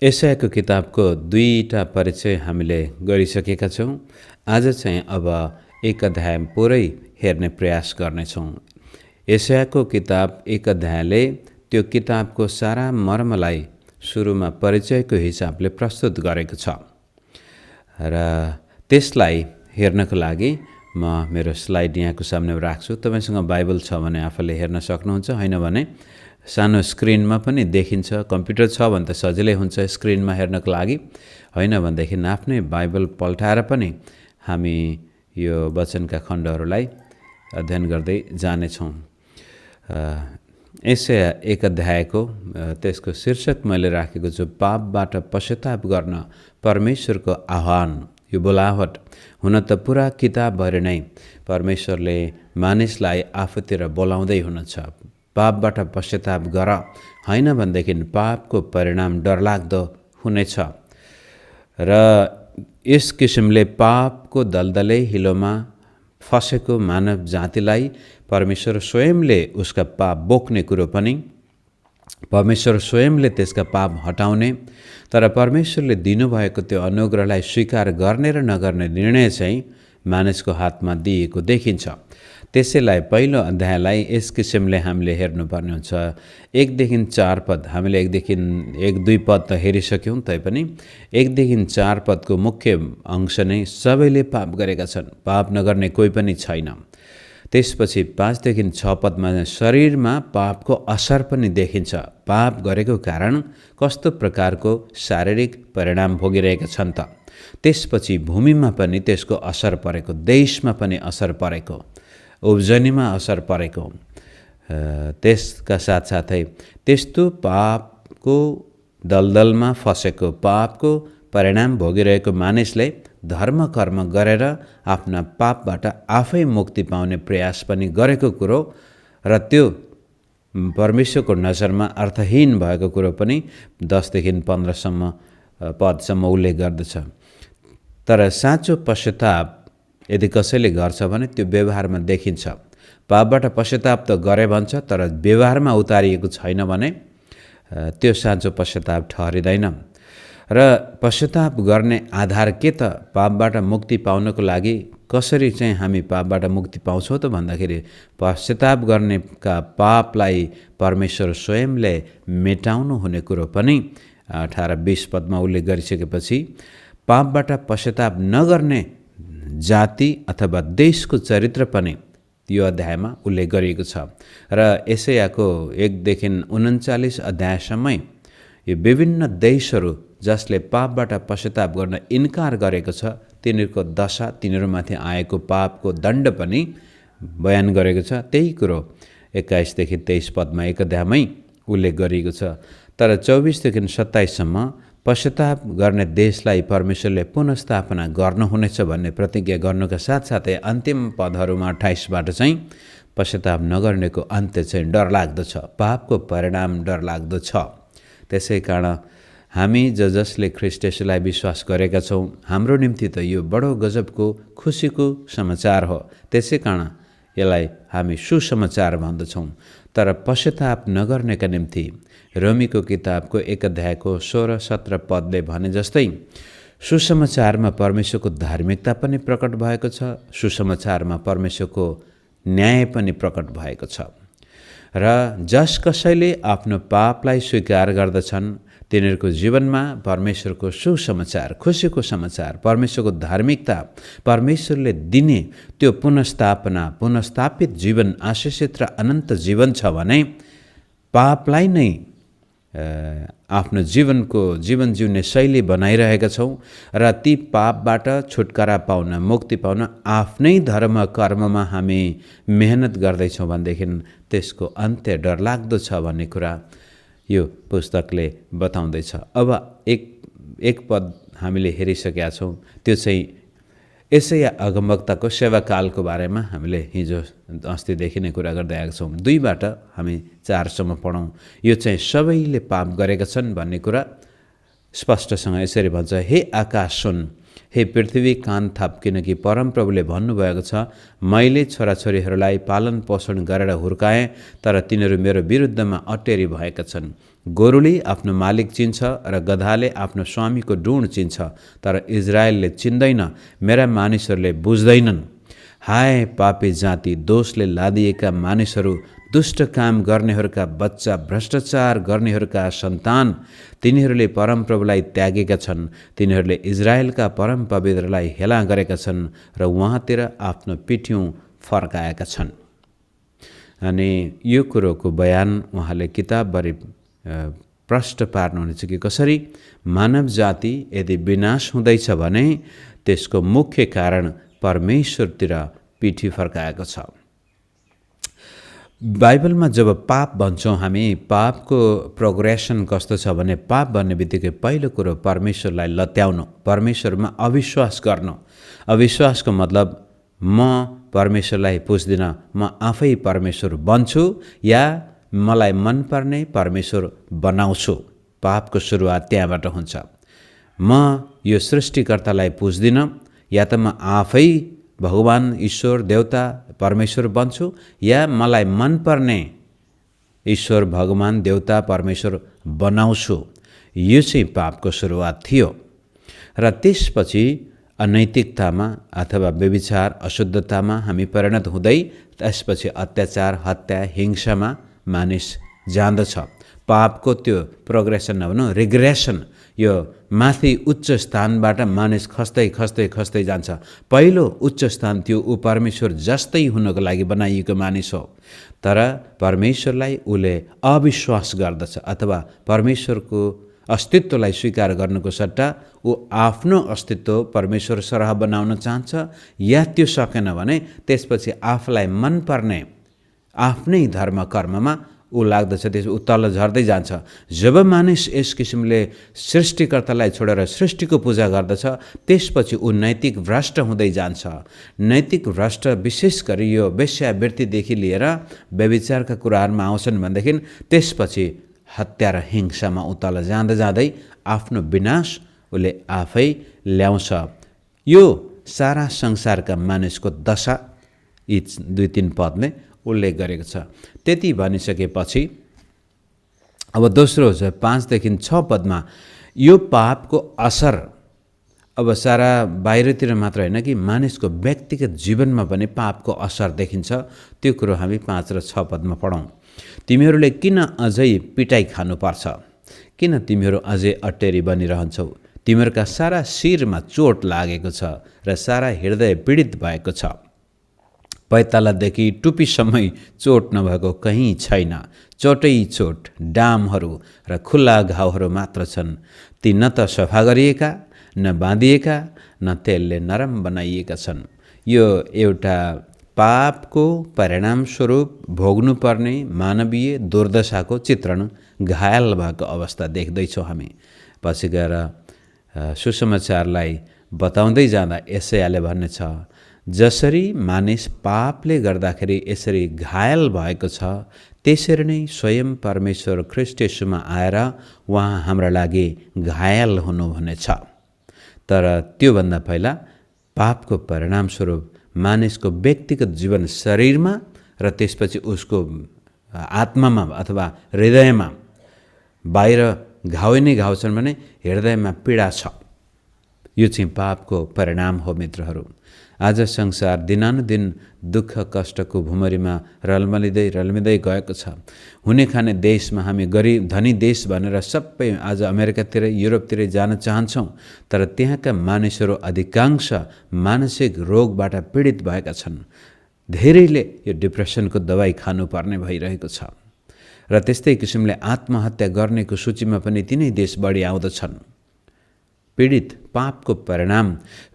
यशायाको किताबको दुईटा परिचय हामीले गरिसकेका छौँ। आज चाहिँ अब एक अध्याय पुरै हेर्ने प्रयास गर्नेछौँ। यशायाको किताब एक अध्यायले त्यो किताबको सारा मर्मलाई सुरुमा परिचयको हिसाबले प्रस्तुत गरेको छ र त्यसलाई हेर्नको लागि म मेरो स्लाइड यहाँको सामने राख्छु। तपाईसँग बाइबल छ भने आफूले हेर्न सक्नुहुन्छ, हैन भने सानो स्क्रिनमा पनि देखिन्छ। कम्प्युटर छ भने त सजिलै हुन्छ स्क्रिनमा हेर्नको लागि, हैन भनेदेखि आफ्नै बाइबल पल्टाएर पनि हामी यो वचनका खण्डहरूलाई अध्ययन गर्दै जानेछौँ। यशाया एक अध्यायको त्यसको शीर्षक मैले राखेको छु, पापबाट पश्चाताप गर्न परमेश्वरको आह्वान। यो बोलावट हुन त पुरा किताबभरि नै परमेश्वरले मानिसलाई आफूतिर बोलाउँदै हुनुहुन्छ। पापबाट पश्चाताप गर, हैन भनेदेखि पापको परिणाम डरलाग्दो हुनेछ। र यस किसिमले पापको दलदलै हिलोमा फसेको मानव जातिलाई परमेश्वर स्वयंले उसका पाप बोक्ने कुरो पनि, परमेश्वर स्वयंले त्यसका पाप हटाउने, तर परमेश्वरले दिनुभएको त्यो अनुग्रहलाई स्वीकार गर्ने र नगर्ने निर्णय चाहिँ मानिसको हातमा दिएको देखिन्छ। त्यसैलाई पहिलो अध्यायलाई यस किसिमले हामीले हेर्नुपर्ने हुन्छ। 1देखि 4 पद, हामीले 1-2 पद त हेरिसक्यौँ, तैपनि 1-4 पदको मुख्य अंश नै सबैले पाप गरेका छन्, पाप नगर्ने कोही पनि छैन। त्यसपछि 5देखि 6 पदमा शरीरमा पापको असर पनि देखिन्छ। पाप गरेको कारण कस्तो प्रकारको शारीरिक परिणाम भोगिरहेका छन् त। त्यसपछि भूमिमा पनि त्यसको असर परेको, देशमा पनि असर परेको, उब्जनीमा असर परेको, त्यसका साथसाथै त्यस्तो पापको दलदलमा फसेको, पापको परिणाम भोगिरहेको मानिसले धर्म कर्म गरेर आफ्ना पापबाट आफै मुक्ति पाउने प्रयास पनि गरेको कुरो र त्यो परमेश्वरको नजरमा अर्थहीन भएको कुरो पनि 10देखि 15 पदसम्म उल्लेख गर्दछ। तर साँचो पश्चाताप यदि कसैले गर्छ भने त्यो व्यवहारमा देखिन्छ। पापबाट पश्चाताप त गरे भन्छ, तर व्यवहारमा उतारिएको छैन भने त्यो साँचो पश्चाताप ठहरिँदैन। र पश्चाताप गर्ने आधार के त? पापबाट मुक्ति पाउनको लागि कसरी चाहिँ हामी पापबाट मुक्ति पाउँछौँ त भन्दाखेरि, पश्चाताप गर्नेका पापलाई परमेश्वर स्वयंले मेटाउनु हुने कुरो पनि 18-20 पदमा उल्लेख गरिसकेपछि पापबाट पश्चाताप नगर्ने जाति अथवा देशको चरित्र पनि यो अध्यायमा उल्लेख गरिएको छ। र यशायाको 1देखि 39 अध्यायसम्मै यो विभिन्न देशहरू जसले पापबाट पश्चाताप गर्न इन्कार गरेको छ, तिनीहरूको दशा, तिनीहरूमाथि आएको पापको दण्ड पनि बयान गरेको छ। त्यही कुरो 21देखि 23 पदमा एक अध्यायमै उल्लेख गरिएको छ। तर 24देखि 27सम्म पश्चाताप गर्ने देशलाई परमेश्वरले पुनर्स्थापना गर्नुहुनेछ भन्ने प्रतिज्ञा गर्नुका साथसाथै अन्तिम पदहरूमा 28बाट चाहिँ पश्चाताप नगर्नेको अन्त्य चाहिँ डरलाग्दो छ, पापको परिणाम डरलाग्दो छ। त्यसै कारण हामी जसले ख्रीष्ट येशूलाई विश्वास गरेका छौँ, हाम्रो निम्ति त यो बडो गजबको खुसीको समाचार हो। त्यसै कारण यसलाई हामी सुसमाचार भन्दछौँ। तर पश्चाताप नगर्नेका निम्ति रोमीको किताबको 1 अध्यायको 16-17 पदले भने जस्तै सुसमाचारमा परमेश्वरको धार्मिकता पनि प्रकट भएको छ, सुसमाचारमा परमेश्वरको न्याय पनि प्रकट भएको छ। र जस कसैले आफ्नो पापलाई स्वीकार गर्दछन्, तिनीहरूको जीवनमा परमेश्वरको सुसमाचार, खुसीको समाचार, परमेश्वरको धार्मिकता, परमेश्वरले दिने त्यो पुनर्स्थापित जीवन, आशीषित र अनन्त जीवन छ भने पापलाई नै आफ्नो जीवन जिउने शैली बनाइरहेका छौँ र ती पापबाट छुटकारा पाउन, मुक्ति पाउन आफ्नै धर्म कर्ममा हामी मेहनत गर्दैछौँ भनेदेखि त्यसको अन्त्य डरलाग्दो छ भन्ने कुरा यो पुस्तकले बताउँदैछ। अब एक पद हामीले हेरिसकेका छौँ, त्यो चाहिँ यशाया अगमवक्ताको सेवाकालको बारेमा हामीले हिजो अस्तिदेखि नै कुरा गर्दै आएका छौँ। 2बाट हामी 4सम्म पढौँ। यो चाहिँ सबैले पाप गरेका छन् भन्ने कुरा स्पष्टसँग यसरी भन्छ, हे आकाश सुन, हे पृथ्वी कान थाप, किनकि परमप्रभुले भन्नुभएको छ, मैले छोराछोरीहरूलाई पालन पोषण गरेर हुर्काएँ, तर तिनीहरू मेरो विरुद्धमा अटेरी भएका छन्। गोरुले आफ्नो मालिक चिन्छ र गधाले आफ्नो स्वामीको डुँड चिन्छ, तर इजरायलले चिन्दैन, मेरा मानिसहरूले बुझ्दैनन्। हाय पापी जाति, दोषले लादिएका मानिसहरू, दुष्ट काम गर्नेहरूका बच्चा, भ्रष्टाचार गर्नेहरूका सन्तान, तिनीहरूले परमप्रभुलाई त्यागेका छन्। तिनीहरूले इजरायलका परम पवित्रलाई हेला गरेका छन् र उहाँतिर आफ्नो पिठ्यौँ फर्काएका छन्। अनि यो कुरोको बयान उहाँले किताबभरि प्रष्ट पार्नुहुनेछ कि कसरी मानव जाति यदि विनाश हुँदैछ भने त्यसको मुख्य कारण परमेश्वरतिर पिठी फर्काएको छ। बाइबलमा जब पाप भन्छौँ हामी, पापको प्रोग्रेसन कस्तो छ भने पाप भन्ने बित्तिकै पहिलो कुरो परमेश्वरलाई लत्याउनु, परमेश्वरमा अविश्वास गर्नु। अविश्वासको मतलब म परमेश्वरलाई पुज्दिनँ, म आफै परमेश्वर बन्छु या मलाई मनपर्ने परमेश्वर बनाउँछु। पापको सुरुवात त्यहाँबाट हुन्छ। म यो सृष्टिकर्तालाई पुज्दिनँ, या त म आफै भगवान, ईश्वर, देवता, परमेश्वर बन्छु, या मलाई मनपर्ने ईश्वर, भगवान, देवता, परमेश्वर बनाउँछु। यो चाहिँ पापको सुरुवात थियो। र त्यसपछि अनैतिकतामा अथवा व्यभिचार, अशुद्धतामा हामी परिणत हुँदै त्यसपछि अत्याचार, हत्या, हिंसामा मानिस जान्दछ। पापको त्यो प्रोग्रेसन नभनौँ, रिग्रेसन, यो माथि उच्च स्थानबाट मानिस खस्दै खस्दै खस्दै जान्छ। पहिलो उच्च स्थान त्यो ऊ परमेश्वर जस्तै हुनको लागि बनाइएको मानिस हो, तर परमेश्वरलाई उसले अविश्वास गर्दछ अथवा परमेश्वरको अस्तित्वलाई स्वीकार गर्नुको सट्टा ऊ आफ्नो अस्तित्व परमेश्वर सरह बनाउन चाहन्छ, या त्यो सकेन भने त्यसपछि आफूलाई मनपर्ने आफ्नै धर्म कर्ममा ऊ लाग्दछ, त्यस ऊ तल झर्दै जान्छ। जब मानिस यस किसिमले सृष्टिकर्तालाई छोडेर सृष्टिको पूजा गर्दछ, त्यसपछि ऊ नैतिक भ्रष्ट हुँदै जान्छ। नैतिक भ्रष्ट विशेष गरी यो वेश्यावृत्तिदेखि लिएर व्यभिचारका कुराहरूमा आउँछन् भनेदेखि त्यसपछि हत्या र हिंसामा ऊ तल जाँदै जाँदै आफ्नो विनाश उसले आफै ल्याउँछ। यो सारा संसारका मानिसको दशा यी 2-3 पदले उल्लेख गरेको छ। त्यति भनिसकेपछि अब दोस्रो 5देखि 6 पदमा यो पापको असर अब सारा बाहिरतिर मात्र होइन कि मानिसको व्यक्तिगत जीवनमा पनि पापको असर देखिन्छ। त्यो कुरो हामी 5 र 6 पदमा पढौँ। तिमीहरूले किन अझै पिटाइ खानुपर्छ? किन तिमीहरू अझै अटेरी बनिरहन्छौ? तिमीहरूका सारा शिरमा चोट लागेको छ र सारा हृदय पीडित भएको छ। पैतालादेखि टुपीसम्मै चोट नभएको कहीँ छैन। चोटै चोट, डामहरू र खुल्ला घाउहरू मात्र छन्। ती न त सफा गरिएका, न बाँधिएका, न तेलले नरम बनाइएका छन्। यो एउटा पापको परिणामस्वरूप भोग्नुपर्ने मानवीय दुर्दशाको चित्रण, घायल भएको अवस्था देख्दैछौँ हामी। पछि गएर सुसमाचारलाई बताउँदै जाँदा यशायाले भन्ने छ, जसरी मानिस पापले गर्दाखेरि यसरी घायल भएको छ, त्यसरी नै स्वयं परमेश्वर ख्रीष्ट येशूमा आएर उहाँ हाम्रा लागि घायल हुनुहुनेछ। तर त्योभन्दा पहिला पापको परिणामस्वरूप मानिसको व्यक्तिगत जीवन शरीरमा र त्यसपछि उसको आत्मामा अथवा हृदयमा, बाहिर घाउ नै घाउ छन् भने हृदयमा पीडा छ। यो चाहिँ पापको परिणाम हो मित्रहरू। आज संसार दिनानुदिन दुःख कष्टको भुमरीमा रल्मिँदै गएको छ। हुने खाने देशमा हामी गरिब धनी देश भनेर सबै आज अमेरिकातिर, युरोपतिर जान चाहन्छौँ, तर त्यहाँका मानिसहरू अधिकांश मानसिक रोगबाट पीडित भएका छन्। धेरैले यो डिप्रेसनको दबाई खानुपर्ने भइरहेको छ र त्यस्तै किसिमले आत्महत्या गर्नेको सूचीमा पनि तिनै देश बढी आउँदछन्। पीडित पापको परिणाम,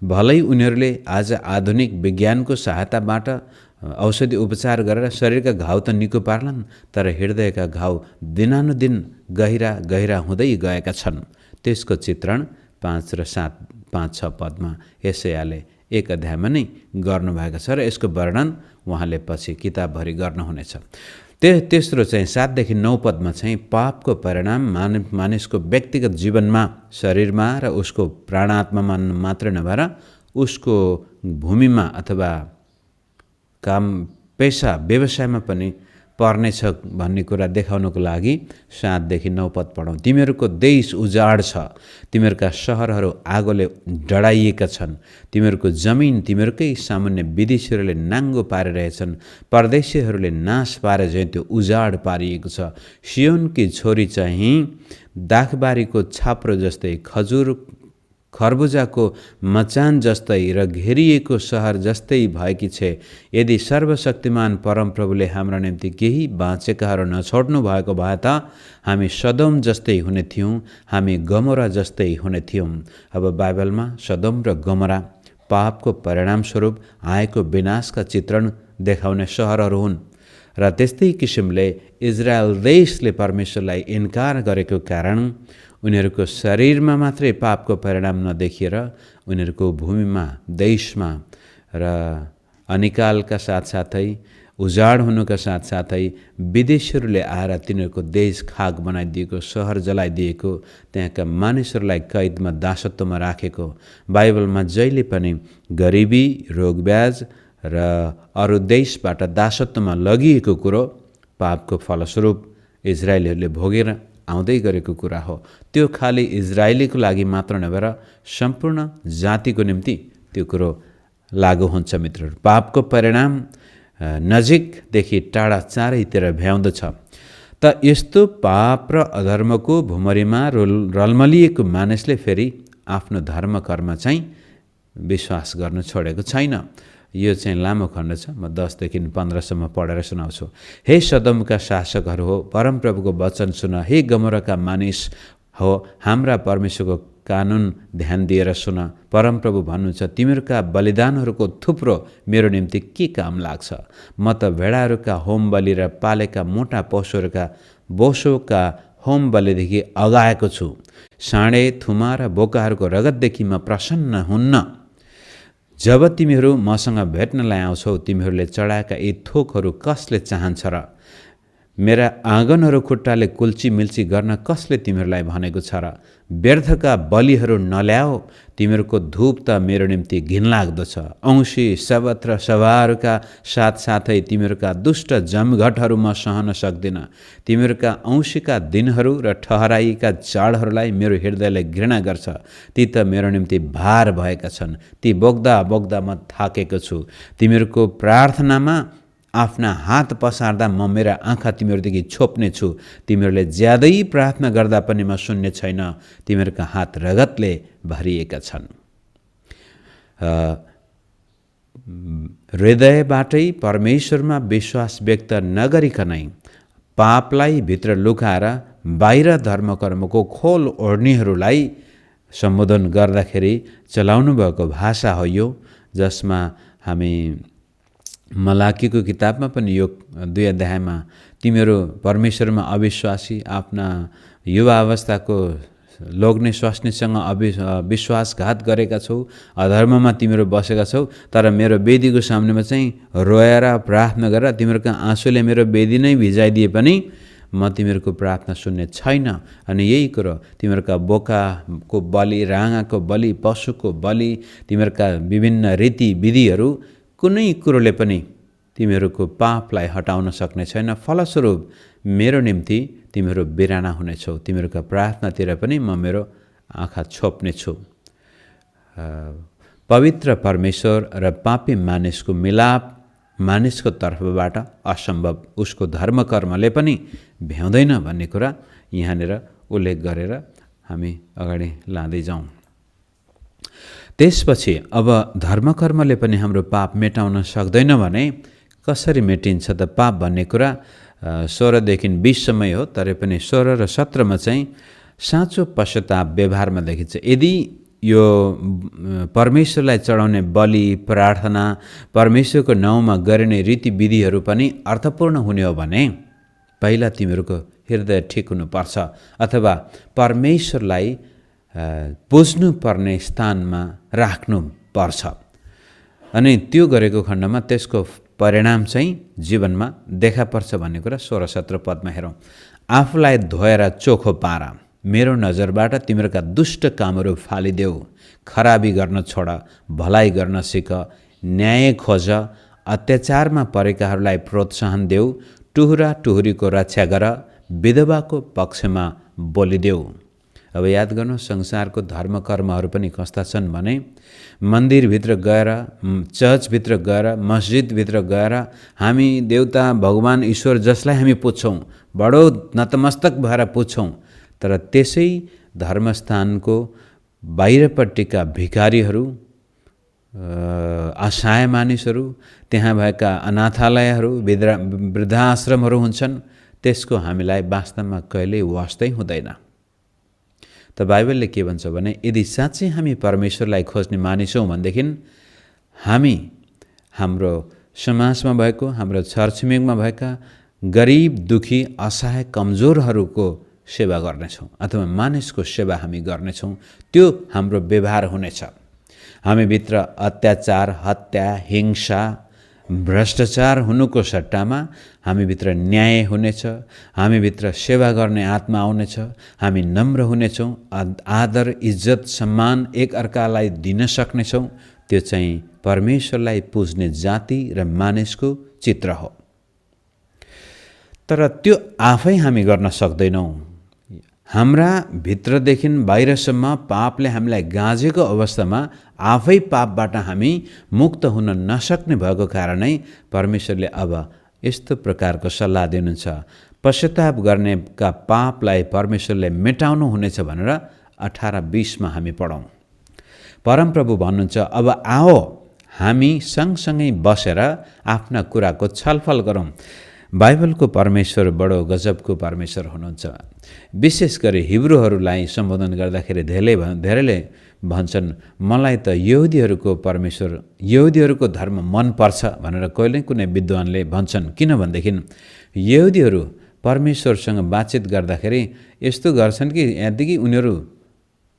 भलै उनीहरूले आज आधुनिक विज्ञानको सहायताबाट औषधि उपचार गरेर शरीरका घाउ त निको पार्लान्, तर हृदयका घाउ दिनानुदिन गहिरा गहिरा हुँदै गएका छन्। त्यसको चित्रण 5 र 7, 5-6 पदमा यशायाले 1 अध्यायमा नै गर्नुभएको छ र यसको वर्णन उहाँले पछि किताबभरि गर्नुहुनेछ। तेस्रो चाहिँ 7 देखि 9 पदमा चाहिँ पापको परिणाम मानिसको व्यक्तिगत जीवनमा, शरीरमा र उसको प्राणात्मामा मात्र नभएर उसको भूमिमा अथवा काम पेशा व्यवसायमा पनि पर्नेछ भन्ने कुरा देखाउनको लागि 7 देखि 9 पद पढौँ। तिमीहरूको देश उजाड छ, तिमीहरूका सहरहरू आगोले डढाइएका छन्, तिमीहरूको जमिन तिमीहरूकै सामान्य विदेशीहरूले नाङ्गो पारिरहेछन्, परदेशीहरूले नाश पारे झैँ त्यो उजाड पारिएको छ। सियोनकी छोरी चाहिँ दाखबारीको छाप्रो जस्तै, खरबुजाको मचान जस्तै र घेरिएको सहर जस्तै भएकी छे। यदि सर्वशक्तिमान परमप्रभुले हाम्रा निम्ति केही बाँचेकाहरू नछोड्नु भएको भए त हामी सदोम जस्तै हुने थियौँ, हामी गमोरा जस्तै हुने थियौँ। अब बाइबलमा सदोम र गमोरा पापको परिणामस्वरूप आएको विनाशका चित्रण देखाउने सहरहरू हुन् र त्यस्तै किसिमले इजरायल देशले परमेश्वरलाई इन्कार गरेको कारण उनीहरूको शरीरमा मात्रै पापको परिणाम नदेखिएर उनीहरूको भूमिमा, देशमा र अनिकालका साथसाथै उजाड हुनुका साथसाथै विदेशीहरूले आएर तिनीहरूको देश खाक बनाइदिएको, सहर जलाइदिएको, त्यहाँका मानिसहरूलाई कैदमा दासत्वमा राखेको। बाइबलमा जहिले पनि गरिबी, रोगब्याज र अरू देशबाट दासत्वमा लगिएको कुरो पापको फलस्वरूप इजरायलीहरूले भोगेर आउँदै गरेको कुरा हो। त्यो खाली इजरायलीको लागि मात्र नभएर सम्पूर्ण जातिको निम्ति त्यो कुरो लागू हुन्छ मित्रहरू। पापको परिणाम नजिकदेखि टाढा चारैतिर भ्याउँदछ। त यस्तो पाप र अधर्मको भुमरीमा रलमलिएको मानिसले फेरि आफ्नो धर्म कर्म चाहिँ विश्वास गर्नु छोडेको छैन। यो चाहिँ लामो खण्ड छ, म 10 देखि 15 सम्म पढेर सुनाउँछु। हे सदमका शासकहरू हो, परमप्रभुको वचन सुन। हे गमोराका मानिस हो, हाम्रा परमेश्वरको कानुन ध्यान दिएर सुन। परमप्रभु भन्नुहुन्छ, तिमीहरूका बलिदानहरूको थुप्रो मेरो निम्ति के काम लाग्छ? म त भेडाहरूका होम बलि र पालेका मोटा पशुहरूका बोसोका होम बलिदेखि अगाएको छु। साँडे, थुमा र बोकाहरूको रगतदेखि म प्रसन्न हुन्न। जब तिमीहरू मसँग भेट्नलाई आउँछौ, तिमीहरूले चढाएका यी थोकहरू कसले चाहन्छ र? मेरा आँगनहरू खुट्टाले कुल्ची मिल्ची गर्न कसले तिमीहरूलाई भनेको छ र? व्यर्थका बलिहरू नल्याओ, तिमीहरूको धूप त मेरो निम्ति घिनलाग्दो छ। औँसी, सबत र सभाहरूका साथसाथै तिमीहरूका दुष्ट जमघटहरू म सहन सक्दिनँ। तिमीहरूका औँसीका दिनहरू र ठहराइएका चाडहरूलाई मेरो हृदयले घृणा गर्छ। ती त मेरो निम्ति भार भएका छन्, ती बोक्दा बोक्दा म थाकेको छु। तिमीहरूको प्रार्थनामा आफ्ना हात पसार्दा म मेरा आँखा तिमीहरूदेखि छोप्ने छु। तिमीहरूले ज्यादै प्रार्थना गर्दा पनि म सुन्ने छैन। तिमीहरूका हात रगतले भरिएका छन्। हृदयबाटै परमेश्वरमा विश्वास व्यक्त नगरिकनै पापलाई भित्र लुकाएर बाहिर धर्मकर्मको खोल ओढ्नेहरूलाई सम्बोधन गर्दाखेरि चलाउनु भएको भाषा हो यो, जसमा हामी मलाकीको किताबमा पनि यो 2 अध्यायमा तिमीहरू परमेश्वरमा अविश्वासी, आफ्ना युवा अवस्थाको लोग्ने स्वास्नीसँग विश्वासघात गरेका छौ, अधर्ममा तिमीहरू बसेका छौ, तर मेरो वेदीको सामनेमा चाहिँ रोएर प्रार्थना गरेर तिमीहरूका आँसुले मेरो वेदी नै भिजाइदिए पनि म तिमीहरूको प्रार्थना सुन्ने छैन। अनि यही कुरो तिमीहरूका बोकाको बलि, राँगाको बलि, पशुको बलि, तिमीहरूका विभिन्न रीतिविधिहरू कुनै कुरोले पनि तिमीहरूको पापलाई हटाउन सक्ने छैन। फलस्वरूप मेरो निम्ति तिमीहरू बिराना हुनेछौ। तिमीहरूका प्रार्थनातिर पनि म मेरो आँखा छोप्ने छु। पवित्र परमेश्वर र पापी मानिसको मिलाप मानिसको तर्फबाट असम्भव, उसको धर्मकर्मले पनि भ्याउँदैन भन्ने कुरा यहाँनिर उल्लेख गरेर हामी अगाडि लाँदै जाउँ। त्यसपछि अब धर्मकर्मले पनि हाम्रो पाप मेटाउन सक्दैन भने कसरी मेटिन्छ त पाप भन्ने कुरा 16 देखि 20 सम्म हो। तर पनि 16 र 17 मा चाहिँ साँचो पश्चाताप व्यवहारमा देखिन्छ। यदि यो परमेश्वरलाई चढाउने बलि, प्रार्थना, परमेश्वरको नाउँमा गरिने रीतिविधिहरू पनि अर्थपूर्ण हुने हो भने पहिला तिमीहरूको हृदय ठिक हुनुपर्छ, अथवा परमेश्वरलाई बुझ्नुपर्ने स्थानमा राख्नु पर्छ। अनि त्यो गरेको खण्डमा त्यसको परिणाम चाहिँ जीवनमा देखा पर्छ भन्ने कुरा 16-17 पदमा हेरौँ। आफूलाई धोएर चोखो पार, मेरो नजरबाट तिम्रोका दुष्ट कामहरू फालिदेऊ। खराबी गर्न छोड, भलाइ गर्न सिक, न्याय खोज, अत्याचारमा परेकाहरूलाई प्रोत्साहन देऊ, टुहुरा टुहुरीको रक्षा गर, विधवाको पक्षमा बोलिदेऊ। अब याद गर्नु, संसारको धर्म कर्महरू पनि कस्ता छन् भने मन्दिरभित्र गएर, चर्चभित्र गएर, मस्जिदभित्र गएर हामी देवता भगवान ईश्वर जसलाई हामी पुज्छौँ, बडो नतमस्तक भएर पुज्छौँ, तर त्यसै धर्मस्थानको बाहिरपट्टिका भिखारीहरू, असहाय मानिसहरू, त्यहाँ भएका अनाथालयहरू, वृद्धाश्रमहरू हुन्छन्, त्यसको हामीलाई वास्तवमा कहिल्यै वास्तै हुँदैन। त बाइबलले के भन्छ भने यदि साँच्चै हामी परमेश्वरलाई खोज्ने मानिसौँ भनेदेखि हामी हाम्रो समाजमा भएको, हाम्रो छरछिमेकमा भएका गरिब, दुखी, असहाय, कमजोरहरूको सेवा गर्नेछौँ अथवा मानिसको सेवा हामी गर्नेछौँ। त्यो हाम्रो व्यवहार हुनेछ। हामीभित्र अत्याचार, हत्या, हिंसा, भ्रष्टाचार हुनुको सट्टामा हामीभित्र न्याय हुनेछ, हामीभित्र सेवा गर्ने आत्मा आउनेछ, हामी नम्र हुनेछौँ, आदर, इज्जत, सम्मान एक अर्कालाई दिन सक्नेछौँ। त्यो चाहिँ परमेश्वरलाई पुज्ने जाति र मानिसको चित्र हो। तर त्यो आफै हामी गर्न सक्दैनौँ। हाम्रा भित्रदेखि बाहिरसम्म पापले हामीलाई गाँजेको अवस्थामा आफै पापबाट हामी मुक्त हुन नसक्ने भएको कारणै परमेश्वरले अब यस्तो प्रकारको सल्लाह दिनुहुन्छ। पश्चाताप गर्नेका पापलाई परमेश्वरले मेटाउनु हुनेछ भनेर 18-20मा हामी पढौँ। परमप्रभु भन्नुहुन्छ, अब आओ हामी सँगसँगै बसेर आफ्ना कुराको छलफल गरौँ। बाइबलको परमेश्वर बडो गजबको परमेश्वर हुनुहुन्छ। विशेष गरी हिब्रूहरूलाई सम्बोधन गर्दाखेरि धेरैले भन्छन्, मलाई त यहुदीहरूको परमेश्वर, यहुदीहरूको धर्म मनपर्छ भनेर कहिले कुनै विद्वानले भन्छन्। किनभनेदेखि यहुदीहरू परमेश्वरसँग बातचित गर्दाखेरि यस्तो गर्छन् कि यहाँदेखि उनीहरू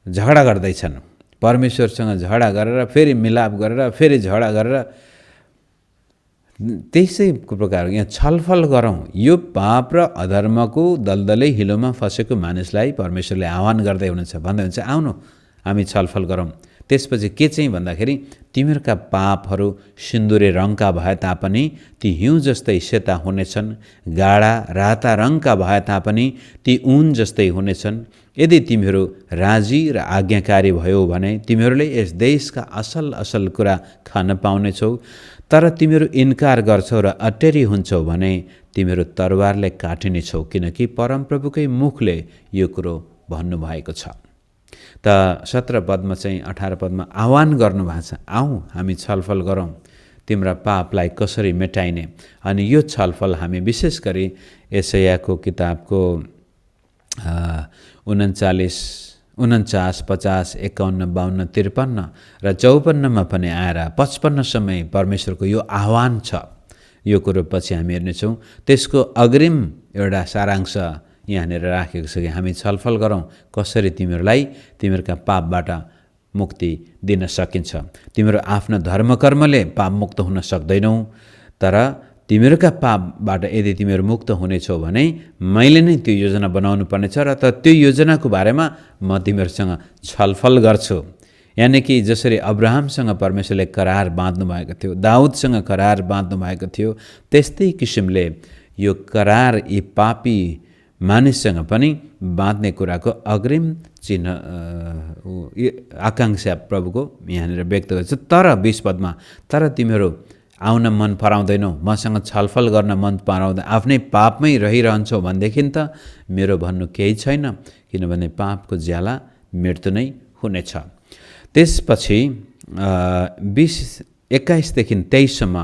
झगडा गर्दैछन्। परमेश्वरसँग झगडा गरेर फेरि मिलाप गरेर फेरि झगडा गरेर त्यसै प्रकारको यहाँ छलफल गरौँ। यो पाप र अधर्मको दलदलै हिलोमा फसेको मानिसलाई परमेश्वरले आह्वान गर्दै हुनुहुन्छ, भन्दै हुन्छ आउनु हामी छलफल गरौँ। त्यसपछि के चाहिँ भन्दाखेरि तिमीहरूका पापहरू सिन्दुरे रङका भए तापनि ती हिउँ जस्तै सेता हुनेछन्, गाढा राता रङका भए तापनि ती ऊन जस्तै हुनेछन्। यदि तिमीहरू राजी र आज्ञाकारी भयो भने तिमीहरूले यस देशका असल असल कुरा खान पाउनेछौ। तर तिमीहरू इन्कार गर्छौ र अटेरी हुन्छौ भने तिमीहरू तरवारले काटिनेछौ, किनकि परमप्रभुकै मुखले यो कुरो भन्नुभएको छ। त 17 पदमा चाहिँ 18 पदमा आह्वान गर्नुभएको छ, आऊ हामी छलफल गरौँ तिम्रा पापलाई कसरी मेटाइने। अनि यो छलफल हामी विशेष गरी यशायाको किताबको 49, 50, 51, 52, 53 र 54मा पनि आएर 55 समय परमेश्वरको यो आह्वान छ। यो कुरो पछि हामी हेर्नेछौँ। त्यसको अग्रिम एउटा सारांश यहाँनिर राखेको छ कि हामी छलफल गरौँ कसरी तिमीहरूलाई तिमीहरूका पापबाट मुक्ति दिन सकिन्छ। तिमीहरू आफ्नो धर्मकर्मले पाप मुक्त हुन सक्दैनौ, तर तिमीहरूका पापबाट यदि तिमीहरू मुक्त हुनेछौ भने मैले नै त्यो योजना बनाउनु पर्नेछ र त्यो योजनाको बारेमा म तिमीहरूसँग छलफल गर्छु। यानि कि जसरी अब्राहमसँग परमेश्वरले करार बाँध्नु भएको थियो, दाउदसँग करार बाँध्नु भएको थियो, त्यस्तै किसिमले यो करार यी पापी मानिससँग पनि बाँध्ने कुराको अग्रिम चिन्ह आकांक्षा प्रभुको यहाँनिर व्यक्त गर्छ। तर 20 पदमा तर तिमीहरू आउन मन पराउँदैनौ, मसँग छलफल गर्न मन पराउँदैन, आफ्नै पापमै रहिरहन्छौ भनेदेखि त मेरो भन्नु केही छैन, किनभने पापको ज्याला मृत्यु नै हुनेछ। त्यसपछि 21देखि 23सम्म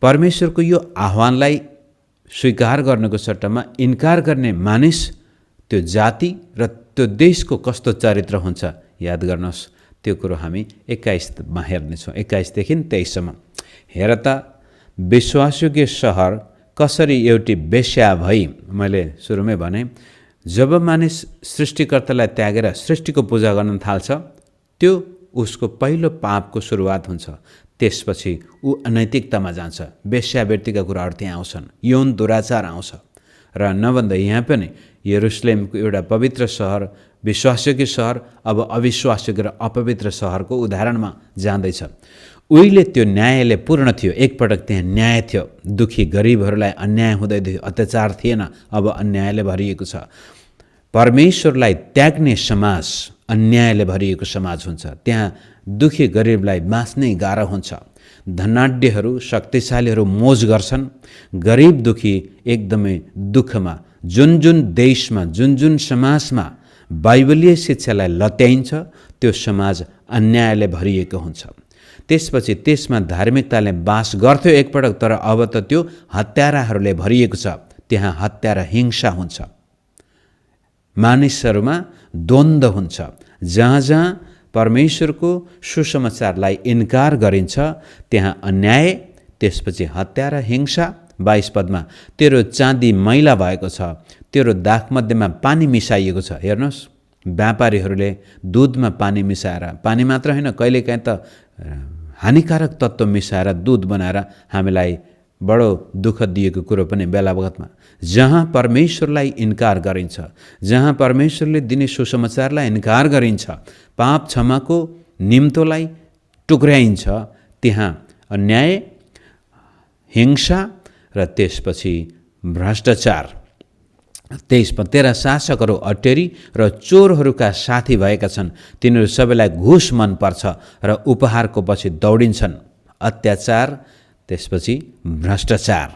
परमेश्वरको यो आह्वानलाई स्वीकार गर्नुको सट्टामा इन्कार गर्ने मानिस, त्यो जाति र त्यो देशको कस्तो चरित्र हुन्छ याद गर्नुहोस्। त्यो कुरो हामी 21मा हेर्नेछौँ, 21देखि 23सम्म। हेर त विश्वासयोग्य सहर कसरी एउटी वेश्या भई, मैले सुरुमै भने जब मानिस सृष्टिकर्तालाई त्यागेर सृष्टिको पूजा गर्न थाल्छ त्यो उसको पहिलो पापको सुरुवात हुन्छ। त्यसपछि ऊ अनैतिकतामा जान्छ। वेश्यावृत्तिका कुराहरू त्यहाँ आउँछन्, यौन दुराचार आउँछ। र नभन्दा यहाँ पनि यरुशलेमको एउटा पवित्र सहर, विश्वासयोग्य सहर अब अविश्वासयोग्य र अपवित्र सहरको उदाहरणमा जाँदैछ। उहिले त्यो न्यायले पूर्ण थियो, एकपटक त्यहाँ न्याय थियो, दुखी गरिबहरूलाई अन्याय हुँदै थियो, अत्याचार थिएन, अब अन्यायले भरिएको छ। परमेश्वरलाई त्याग्ने समाज अन्यायले भरिएको समाज हुन्छ। त्यहाँ दुखी गरिबलाई बाँच्नै गाह्रो हुन्छ। धनाढ्यहरू शक्तिशालीहरू मोज गर्छन्, गरिब दुखी एकदमै दुःखमा। जुन जुन देशमा, जुन जुन समाजमा बाइबलीय शिक्षालाई लत्याइन्छ त्यो समाज अन्यायले भरिएको हुन्छ। त्यसपछि त्यसमा धार्मिकताले बास गर्थ्यो एकपटक, तर अब त त्यो हत्याराहरूले भरिएको छ। त्यहाँ हत्या र हिंसा हुन्छ, मानिसहरूमा द्वन्द्व हुन्छ। जहाँ जहाँ परमेश्वरको सुसमाचारलाई इन्कार गरिन्छ त्यहाँ अन्याय, त्यसपछि हत्या र हिंसा। 22 पदमा तेरो चाँदी मैला भएको छ, तेरो दाखमध्येमा पानी मिसाइएको छ। हेर्नुहोस्, व्यापारीहरूले दुधमा पानी मिसाएर, पानी मात्र होइन कहिलेकाहीँ त हानिकारक तत्त्व मिसाएर दुध बनाएर हामीलाई बडो दुःख दिएको कुरो पनि बेला बखतमा। जहाँ परमेश्वरलाई इन्कार गरिन्छ, जहाँ परमेश्वरले दिने सुसमाचारलाई इन्कार गरिन्छ, पाप क्षमाको निम्तोलाई टुक्र्याइन्छ, त्यहाँ अन्याय, हिंसा र त्यसपछि भ्रष्टाचार। 23 तेरा शासकहरू अटेरी र चोरहरूका साथी भएका छन्, तिनीहरू सबैलाई घुस मनपर्छ र उपहारको पछि दौडिन्छन्। अत्याचार, त्यसपछि भ्रष्टाचार।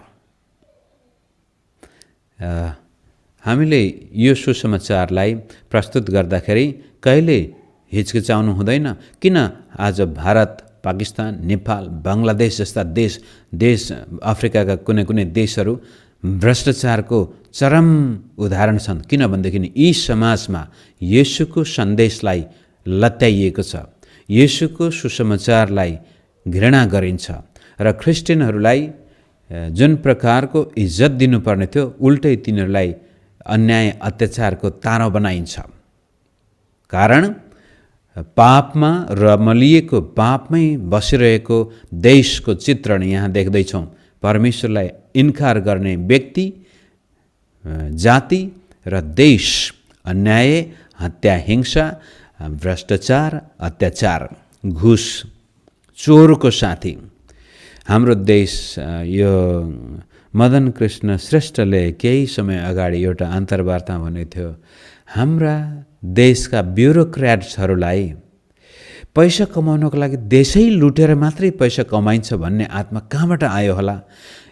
हामीले यो सुसमाचारलाई प्रस्तुत गर्दाखेरि कहिले हिचकिचाउनु हुँदैन। किन आज भारत, पाकिस्तान, नेपाल, बङ्गलादेश जस्ता देश अफ्रिकाका कुनै कुनै देशहरू भ्रष्टाचारको चरम उदाहरण छन्? किनभनेदेखि यी समाजमा येशूको सन्देशलाई लत्याइएको छ, येशूको सुसमाचारलाई घृणा गरिन्छ र क्रिस्चियनहरूलाई जुन प्रकारको इज्जत दिनुपर्ने थियो उल्टै तिनीहरूलाई अन्याय अत्याचारको तारो बनाइन्छ। कारण पापमा रमलिएको, पापमै बसिरहेको देशको चित्रण यहाँ देख्दैछौँ। परमेश्वरलाई इन्कार गर्ने व्यक्ति, जाति र देश अन्याय, हत्या, हिंसा, भ्रष्टाचार, अत्याचार, घुस, चोरको साथी। हाम्रो देश, यो मदन कृष्ण श्रेष्ठले केही समय अगाडि एउटा अन्तर्वार्तामा भनेको थियो, हाम्रा देशका ब्युरोक्र्याट्सहरूलाई पैसा कमाउनको लागि देशै लुटेर मात्रै पैसा कमाइन्छ भन्ने आत्मा कहाँबाट आयो होला?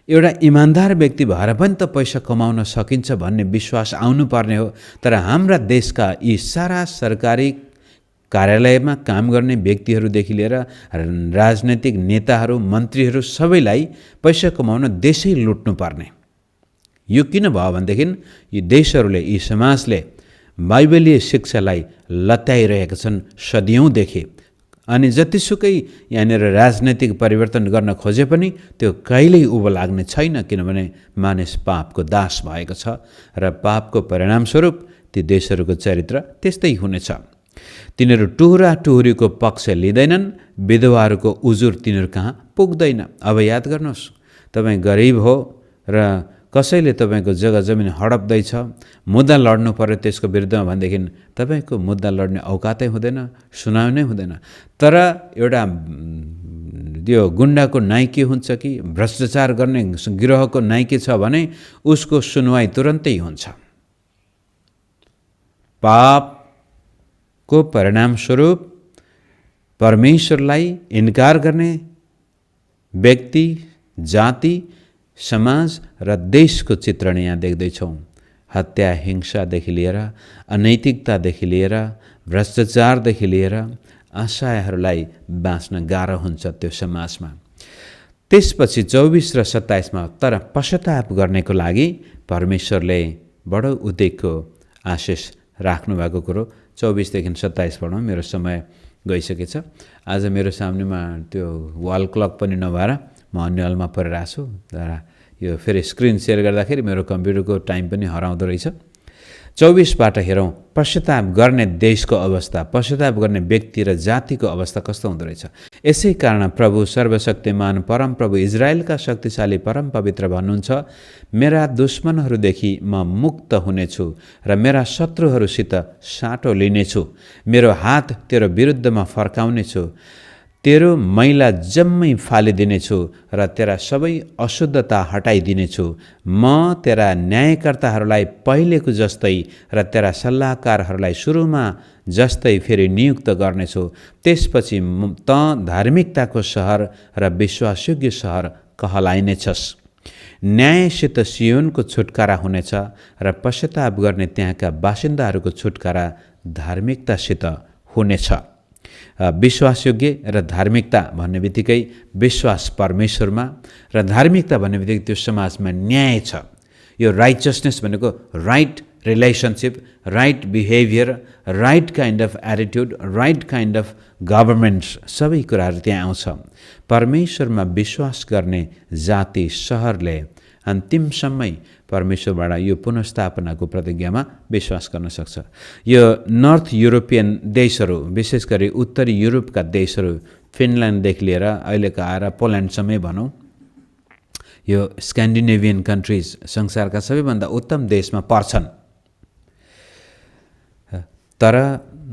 एउटा इमान्दार व्यक्ति भएर पनि त पैसा कमाउन सकिन्छ भन्ने विश्वास आउनुपर्ने हो। तर हाम्रा देशका यी सारा सरकारी कार्यालयमा काम गर्ने व्यक्तिहरूदेखि लिएर राजनैतिक नेताहरू, मन्त्रीहरू सबैलाई पैसा कमाउन देशै लुट्नुपर्ने। यो किन भयो भनेदेखि यी देशहरूले, यी समाजले बाइबलीय शिक्षालाई लत्याइरहेका छन् सदियौँदेखि। अनि जतिसुकै यहाँनिर राजनैतिक परिवर्तन गर्न खोजे पनि त्यो कहिल्यै उभो लाग्ने छैन, किनभने मानिस पापको दास भएको छ र पापको परिणामस्वरूप ती देशहरूको चरित्र त्यस्तै हुनेछ। तिनीहरू टुहुरा टुहुरीको पक्ष लिँदैनन्, विधवाहरूको उजुर तिनीहरू कहाँ पुग्दैन। अब याद गर्नुहोस्, तपाईँ गरिब हो र कसैले तपाईँको जग्गा जमिन हडप्दैछ, मुद्दा लड्नु पर्यो त्यसको विरुद्धमा भनेदेखि तपाईँको मुद्दा लड्ने औकातै हुँदैन, सुनाउनै हुँदैन। तर एउटा यो गुन्डाको नाइके हुन्छ कि भ्रष्टाचार गर्ने गिरोहको नाइके छ भने उसको सुनवाई तुरन्तै हुन्छ। पापको परिणामस्वरूप परमेश्वरलाई इन्कार गर्ने व्यक्ति, जाति, समाज र देशको चित्रण यहाँ देख्दैछौँ। हत्या, हिंसादेखि लिएर, अनैतिकतादेखि लिएर, भ्रष्टाचारदेखि लिएर असहायहरूलाई बाँच्न गाह्रो हुन्छ त्यो समाजमा। त्यसपछि 24 र 27मा तर पश्चाताप गर्नेको लागि परमेश्वरले बडो उद्योगको आशिष राख्नुभएको कुरो 24देखि 27 पढौँ। मेरो समय गइसकेछ। आज मेरो सामनेमा त्यो वाल क्लक पनि नभएर म अन्य हलमा परिरहेको छु। तर यो फेरि स्क्रिन सेयर गर्दाखेरि मेरो कम्प्युटरको टाइम पनि हराउँदो रहेछ। 24बाट हेरौँ पश्चाताप गर्ने देशको अवस्था, पश्चाताप गर्ने व्यक्ति र जातिको अवस्था कस्तो हुँदो रहेछ। यसै कारण प्रभु सर्वशक्तिमान परमप्रभु इजरायलका शक्तिशाली परम पवित्र भन्नुहुन्छ, मेरा दुश्मनहरूदेखि म मुक्त हुनेछु र मेरा शत्रुहरूसित साटो लिनेछु। मेरो हात तेरो विरुद्धमा फर्काउनेछु, तेरो मैला जम्मै फालिदिनेछु र तेरा सबै अशुद्धता हटाइदिनेछु। म तेरा न्यायकर्ताहरूलाई पहिलेको जस्तै र तेरा सल्लाहकारहरूलाई सुरुमा जस्तै फेरि नियुक्त गर्नेछु। त्यसपछि त धार्मिकताको सहर र विश्वासयोग्य सहर कहलाइनेछस्। न्यायसित सियोनको छुटकारा हुनेछ र पश्चाताप गर्ने त्यहाँका बासिन्दाहरूको छुटकारा धार्मिकतासित हुनेछ। विश्वासयोग्य र धार्मिकता भन्ने बित्तिकै विश्वास परमेश्वरमा र धार्मिकता भन्ने बित्तिकै त्यो समाजमा न्याय छ। यो राइचसनेस भनेको right relationship, right behaviour, right kind of attitude, right kind of government, सबै कुराहरू त्यहाँ आउँछ। परमेश्वरमा विश्वास गर्ने जाति सहरले अन्तिमसम्मै परमेश्वरबाट यो पुनर्स्थापनाको प्रतिज्ञामा विश्वास गर्न सक्छ। यो नर्थ युरोपियन देशहरू, विशेष गरी उत्तरी युरोपका देशहरू, फिनल्यान्डदेखि लिएर अहिलेका आएर पोल्यान्डसम्मै भनौँ, यो स्क्यान्डिनेभियन कन्ट्रिज संसारका सबैभन्दा उत्तम देशमा पर्छन्। तर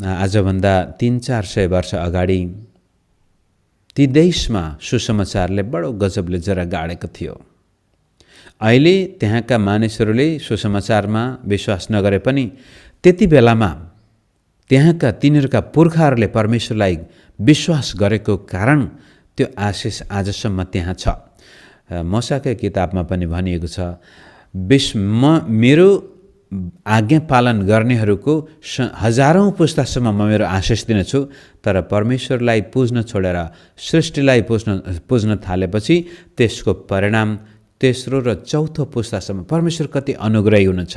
आजभन्दा 300-400 वर्ष अगाडि ती देशमा सुसमाचारले बडो गजबले जरा गाडेको थियो। अहिले त्यहाँका मानिसहरूले सुसमाचारमा विश्वास नगरे पनि त्यति बेलामा त्यहाँका तिनीहरूका पुर्खाहरूले परमेश्वरलाई विश्वास गरेको कारण त्यो आशिष आजसम्म त्यहाँ छ। मोसाकै किताबमा पनि भनिएको छ, मेरो आज्ञा पालन गर्नेहरूको हजारौं पुस्तासम्म म मेरो आशिष दिनेछु। तर परमेश्वरलाई पुज्न छोडेर सृष्टिलाई पुज्न थालेपछि त्यसको परिणाम तेस्रो र चौथो पुस्तासम्म परमेश्वर कति अनुग्रही हुनुहुन्छ।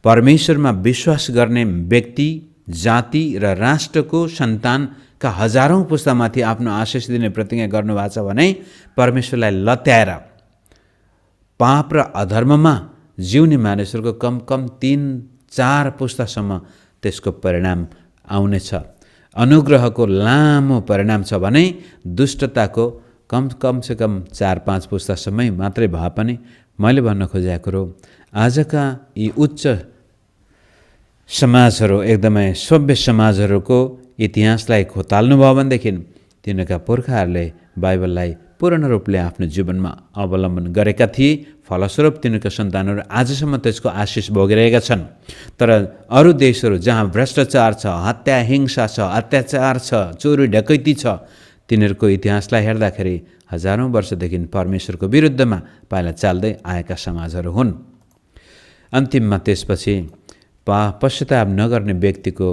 परमेश्वरमा विश्वास गर्ने व्यक्ति, जाति र राष्ट्रको सन्तानका हजारौं पुस्तामाथि आफ्नो आशिष दिने प्रतिज्ञा गर्नुभएको छ भने परमेश्वरलाई लत्याएर पाप र अधर्ममा जिउने मानिसहरूको कम 3-4 पुस्तासम्म त्यसको परिणाम आउनेछ। अनुग्रहको लामो परिणाम छ भने दुष्टताको कम से कम 4-5 पुस्तासम्मै मात्रै भए पनि मैले भन्न खोजेको कुरो, आजका यी उच्च समाजहरू, एकदमै सभ्य समाजहरूको इतिहासलाई खोताल्नुभयो भनेदेखि तिनीहरूका पुर्खाहरूले बाइबललाई पूर्ण रूपले आफ्नो जीवनमा अवलम्बन गरेका थिए। फलस्वरूप तिनीहरूका सन्तानहरू आजसम्म त्यसको आशिष भोगिरहेका छन्। तर अरू देशहरू जहाँ भ्रष्टाचार छ, हत्या हिंसा छ, अत्याचार छ, चोरी डकैती छ, तिनीहरूको इतिहासलाई हेर्दाखेरि हजारौं वर्षदेखि परमेश्वरको विरुद्धमा पाइला चाल्दै आएका समाजहरू हुन्। अन्तिममा त्यसपछि पश्चाताप नगर्ने व्यक्तिको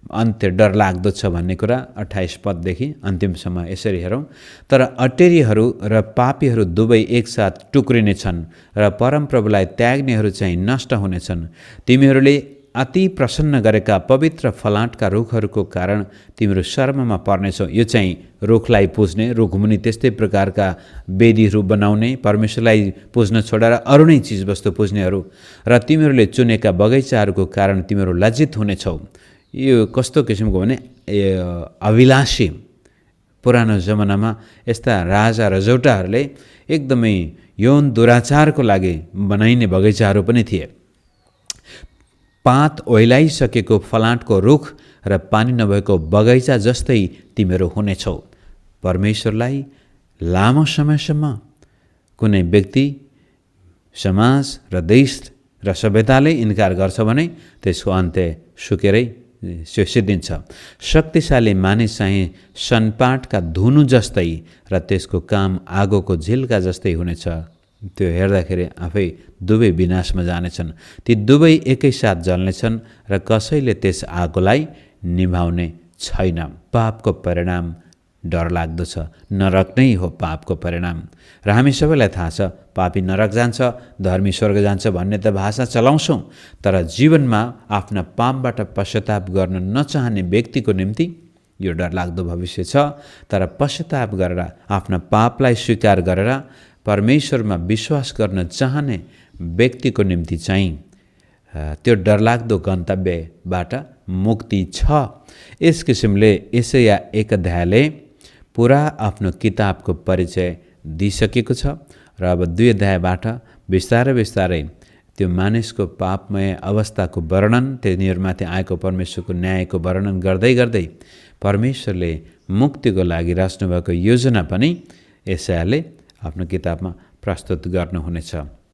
अन्त्य डरलाग्दो छ भन्ने कुरा 28 पददेखि अन्तिमसम्म यसरी हेरौँ। तर अटेरीहरू र पापीहरू दुवै एकसाथ टुक्रिनेछन् र परमप्रभुलाई त्याग्नेहरू चाहिँ नष्ट हुनेछन्। तिमीहरूले अति प्रसन्न गरेका पवित्र फलाँटका रुखहरूको कारण तिमीहरू शर्ममा पर्नेछौ। यो चाहिँ रुखलाई पुज्ने, रुखमुनि त्यस्तै प्रकारका वेदीहरू बनाउने, परमेश्वरलाई पुज्न छोडेर अरू नै चिजवस्तु पुज्नेहरू र तिमीहरूले चुनेका बगैँचाहरूको कारण तिमीहरू लज्जित हुनेछौ। यो कस्तो किसिमको भने अभिलाषी, पुरानो जमानामा यस्ता राजा रजौटाहरूले एकदमै यौन दुराचारको लागि बनाइने बगैँचाहरू पनि थिए। पात ओइलाइसकेको फलाँटको रुख र पानी नभएको बगैँचा जस्तै तिमीहरू हुनेछौ। परमेश्वरलाई लामो समयसम्म कुनै व्यक्ति, समाज र देश र सभ्यताले इन्कार गर्छ भने त्यसको अन्त्य सुकेरै सिद्धिन्छ। शक्तिशाली मानिस चाहिँ सनपाटका धुनु जस्तै र त्यसको काम आगोको झिल्का जस्तै हुनेछ। त्यो हेर्दाखेरि आफै दुवै विनाशमा जानेछन्। ती दुवै एकैसाथ जल्नेछन् र कसैले त्यस आगोलाई निभाउने छैन। पापको परिणाम डरलाग्दो छ। नरक नै हो पापको परिणाम। र हामी सबैलाई थाहा छ पापी नरक जान्छ, धर्मी स्वर्ग जान्छ भन्ने त भाषा चलाउँछौँ। तर जीवनमा आफ्ना पापबाट पश्चाताप गर्न नचाहने व्यक्तिको निम्ति यो डरलाग्दो भविष्य छ। तर पश्चाताप गरेर आफ्ना पापलाई स्वीकार गरेर परमेश्वरमा विश्वास गर्न चाहने व्यक्तिको निम्ति चाहिँ त्यो डरलाग्दो गन्तव्यबाट मुक्ति छ। यस किसिमले यशाया 1 अध्यायले पुरा आफ्नो किताबको परिचय दिइसकेको छ र अब 2 अध्यायबाट बिस्तारै बिस्तारै त्यो मानिसको पापमय अवस्थाको वर्णन, तिनीहरूमाथि आएको परमेश्वरको न्यायको वर्णन गर्दै गर्दै परमेश्वरले मुक्तिको लागि रच्नुभएको योजना पनि यशायाले आफ्नो किताबमा प्रस्तुत गर्नुहुनेछ।